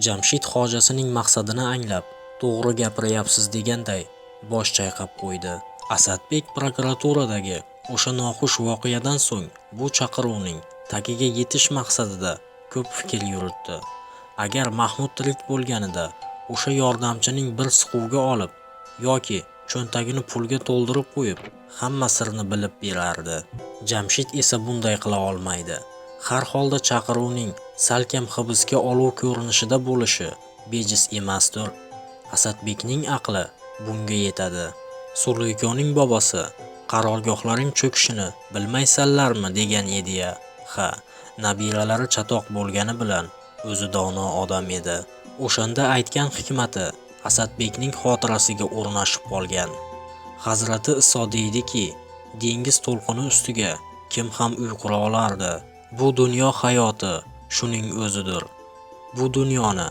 Jamshid hojasining maqsadini anglab, to'g'ri gapiryapsiz deganday bosh chayqab qo'ydi. Asadbek prokuraturadagi o'sha noxush voqeadan so'ng bu chaqiruvning tagiga yetish maqsadida ko'p fikr yuritdi. Agar Mahmud tirik bo'lganida o'sha yordamchining bir siquvga olib yoki cho'ntagini pulga to'ldirib qo'yib hamma sirni bilib berardi. Jamshid esa bunday qila olmaydi. Har holda chaqiruvning salkam hibsga olov ko'rinishida bo'lishi bejiz emasdir. Asadbekning aqli bunga yetadi. Suleykoning bobosi qarorgohlaring cho'kishini bilmaysanlarmi degan edi-ya. Ha, nabiralari chatoq bo'lgani bilan o'zi dono odam edi. O'shanda aytgan hikmati Asadbekning xotirasiga o'rnashib qolgan. Hazrati Iso deydiki, dengiz to'lqini ustiga kim ham uy qura olardi? Bu dunyo hayoti shuning o'zidir. Bu dunyoni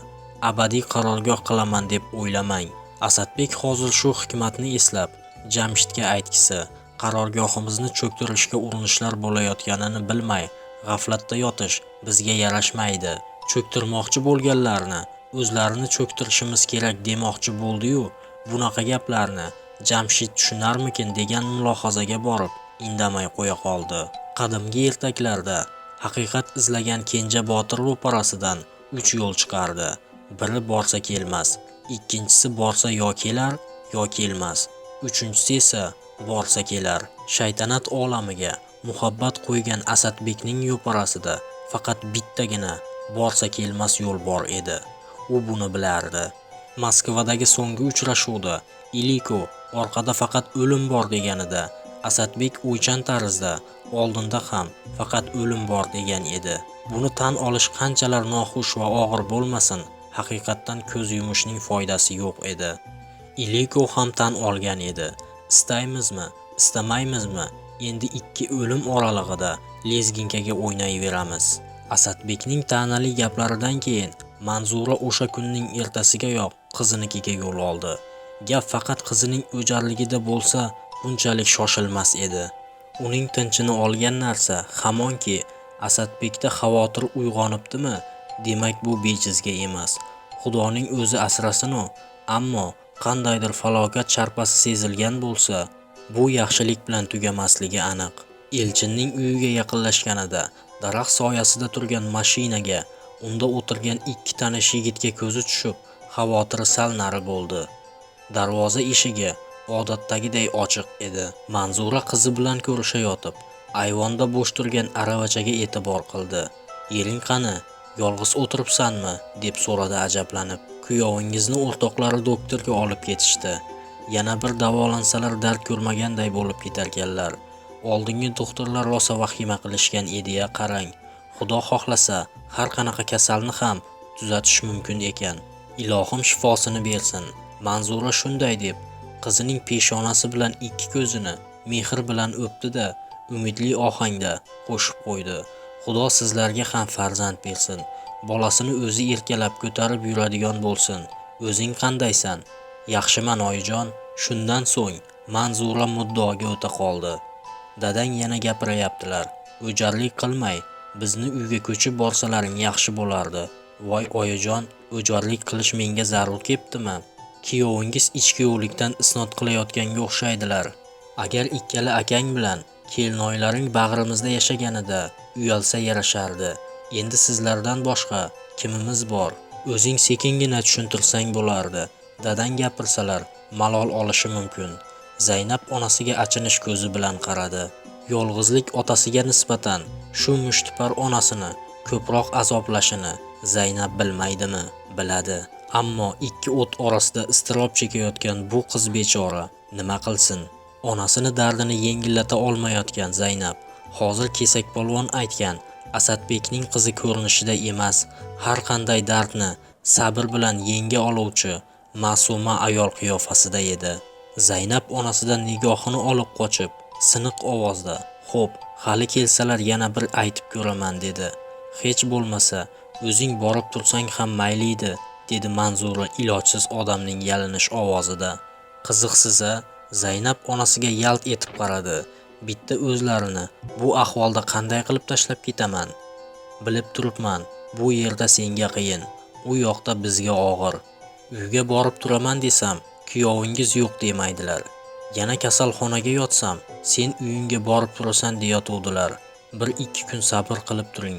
abadiy qarorgoh qilaman deb o'ylamang. Asadbek hozir shu hikmatni eslab Jamshidga aytgisi, qarorgohimizni cho'ktirishga urinishlar bo'layotganini bilmay g'aflatda yotish bizga yarashmaydi. Cho'ktirmoqchi bo'lganlarni o'zlarini cho'ktirishimiz kerak demoqchi bo'ldi-yu, bunaqa gaplarni Jamshid tushunarmikin degan mulohazaga borib indamay qo'ya qoldi. Qadimgi ertaklarda haqiqat izlagan Kenja Botir ro'parasidan 3 yo'l chiqardi. Biri borsa kelmas, ikkinchisi borsa yo kelar, yo kelmas, uchinchisi esa borsa kelar. Shaytanat olamiga muhabbat qo'ygan Asadbekning yo'parasida faqat bittagina borsa kelmas yo'l bor edi. U buni bilardi. Moskvadagi so'nggi uchrashuvda Iliko orqada faqat o'lim bor deganida Asadbek o'ychan tarzda oldinda ham faqat o'lim bor degan edi. Buni tan olish qanchalar noxush va og'ir bo'lmasin, haqiqatdan ko'z yumishning foydasi yo'q edi. Iliko ham tan olgan edi. Istaymizmi, istamaymizmi, endi ikki o'lim oralig'ida lezginkaga o'ynayveramiz. Asadbekning ta'nali gaplaridan keyin Manzura o'sha kunning ertasigayoq qizinikiga yo'l oldi. Gap faqat qizining o'jarligida bo'lsa, bunchalik shoshilmas edi. Uning tinchini olgan narsa hamonki Asadbekda xavotir uyg'onibdimi, demak bu bejizga emas. Xudoning o'zi asrasin-u, ammo qandaydir falokat sharpasi sezilgan bo'lsa, bu yaxshilik bilan tugamasligi aniq. Elchinning uyiga yaqinlashganida daraxt soyasida turgan mashinaga unda o'tirgan ikki tanish yigitga ko'zi tushib, xavotiri sal nari bo'ldi. Darvoza eshigi odatdagiday ochiq edi. Manzura qizi bilan ko'rishayotib, ayvonda bo'sh turgan aravachaga e'tibor qildi. "Ering qani? Yolg'iz o'tiribsanmi?" deb so'radi ajablanib. "Kuyovingizni o'rtoqlari doktorga olib ketishdi. Yana bir davolansalar dard ko'rmaganday bo'lib ketarkanlar. Oldingi doktorlar rosa vahima qilishgan edi-ya, qarang. Xudo xohlasa, har qanaqa kasalni ham tuzatish mumkin ekan. Ilohim shifosini bersin." Manzura shunday deb qizining peshonasi bilan ikki ko'zini mehr bilan o'pdi-da, umidli ohangda qo'shib qo'ydi: "Xudo sizlarga ham farzand bersin. Bolasini o'zi erkalab ko'tarib yuradigan bo'lsin. O'zing qandaysan?" "Yaxshiman oyijon." Shundan so'ng Manzura muddaoga o'ta qoldi. "Dadang yana gapirayaptilar. O'jarlik qilmay bizni uyga ko'chib borsalaring yaxshi bo'lardi." "Voy oyijon, o'jarlik qilish menga zarur keptimi? Kuyovingiz ichkiyo'likdan isnod qilayotganga o'xshaydilar. Agar ikkala akang bilan kelinoylaring bag'rimizda yashaganida uyalsa yarashardi. Endi sizlardan boshqa kimimiz bor? O'zing sekingina tushuntirsang bo'lardi. Dadang gapirsalar malol olishi mumkin." Zaynab onasiga achinish ko'zi bilan qaradi. Yolg'izlik otasiga nisbatan shu mushtipar onasini ko'proq azoblashini Zaynab bilmaydimi? Biladi. Ammo ikki o't orasida iztirob chekayotgan bu qiz bechora nima qilsin? Onasini dardini yengillata olmayotgan Zaynab hozir kesakpolvon aytgan Asadbekning qizi ko'rinishida emas, har qanday dardni sabr bilan yenga oluvchi ma'suma ayol qiyofasida edi. Zaynab onasidan nigohini olib qochib, siniq ovozda: "Xo'p, hali kelsalar yana bir aytib ko'raman" dedi. "Hech bo'lmasa o'zing borib tursang ham mayliydi", dedi Manzura ilojsiz odamning yalinish ovozida. "Qiziqsiz-a?" Zaynab onasiga yalt etib qaradi. "Bitta o'zlarini bu ahvolda qanday qilib tashlab ketaman? Bilib turibman, bu yerda senga qiyin. u yoqda bizga og'ir. Uyga borib turaman desam, kuyovingiz yo'q demaydilar. Yana kasalxonaga yotsam, sen uyingga borib turasan deyotuvdilar. 1-2 kun sabr qilib turing.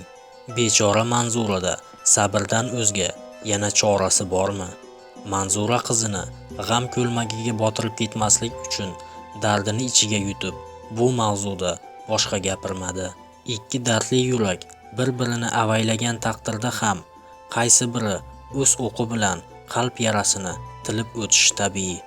Bechora Manzurada sabrdan o'zga yana chorasi bormi? Manzura qizini g'am ko'lmagiga botirib ketmaslik uchun dardini ichiga yutib, bu mavzuda boshqa gapirmadi. Ikki dardli yurak bir-birini avaylagan taqdirda ham qaysi biri o'z o'qi bilan qalb yarasini tilib o'tishi tabiiy.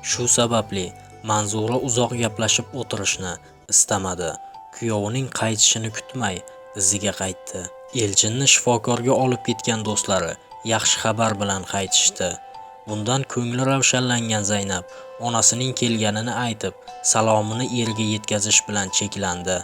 Shu sababli Manzura uzoq gaplashib o'tirishni istamadi. Kuyovining qaytishini kutmay iziga qaytdi. Elchinni shifokorga olib ketgan do'stlari yaxshi xabar bilan qaytishdi. Bundan ko'ngli ravshanlangan Zaynab onasining kelganini aytib, salomini eriga yetkazish bilan cheklandi.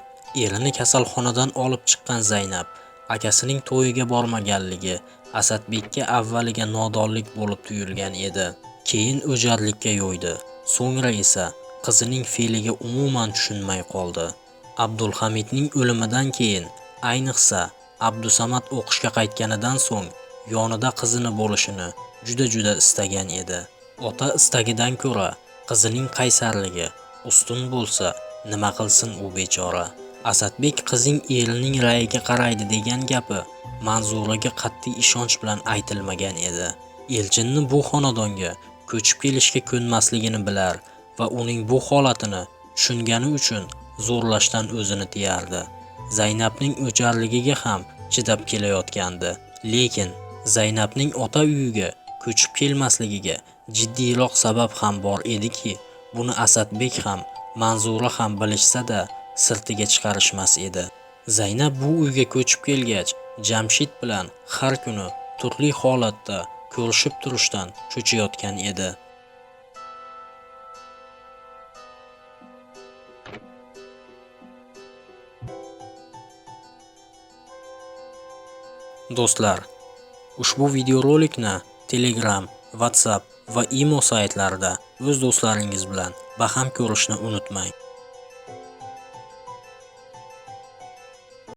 Erini kasalxonadan olib chiqqan Zaynab akasining to'yiga bormaganligi Asadbekka avvaliga nodonlik bo'lib tuyulgan edi. Keyin o'jarlikka yo'ydi. So'ngra esa qizining fe'liga umuman tushunmay qoldi. Abdulhamidning o'limidan keyin, ayniqsa Abdusamad o'qishga qaytganidan so'ng yonida qizini bo'lishini juda istagan edi. Ota istagidan ko'ra qizining qaysarligi ustun bo'lsa, nima qilsin u bechora. Asadbek qizing erining rayiga qaraydi degan gapi Manzuraga qat'iy ishonch bilan aytilmagan edi. Elchinni bu xonadonga ko'chib kelishga ko'nmasligini bilar va uning bu holatini tushungani uchun zo'rlashdan o'zini tiyardi. Zaynabning o'jarligiga ham chidab kelayotgandi. Lekin Zaynabning ota uyiga ko'chib kelmasligiga jiddiyroq sabab ham bor ediki, buni Asadbek ham, Manzura ham bilishsa-da sirtiga chiqarishmas edi. Zaynab bu uyga ko'chib kelgach, Jamshid bilan har kuni turli holatda ko'rishib turishdan cho'chiyotgan edi. Do'stlar, ushbu videorolikni Telegram, WhatsApp va Imo saytlarida o'z do'stlaringiz bilan baham ko'rishni unutmang.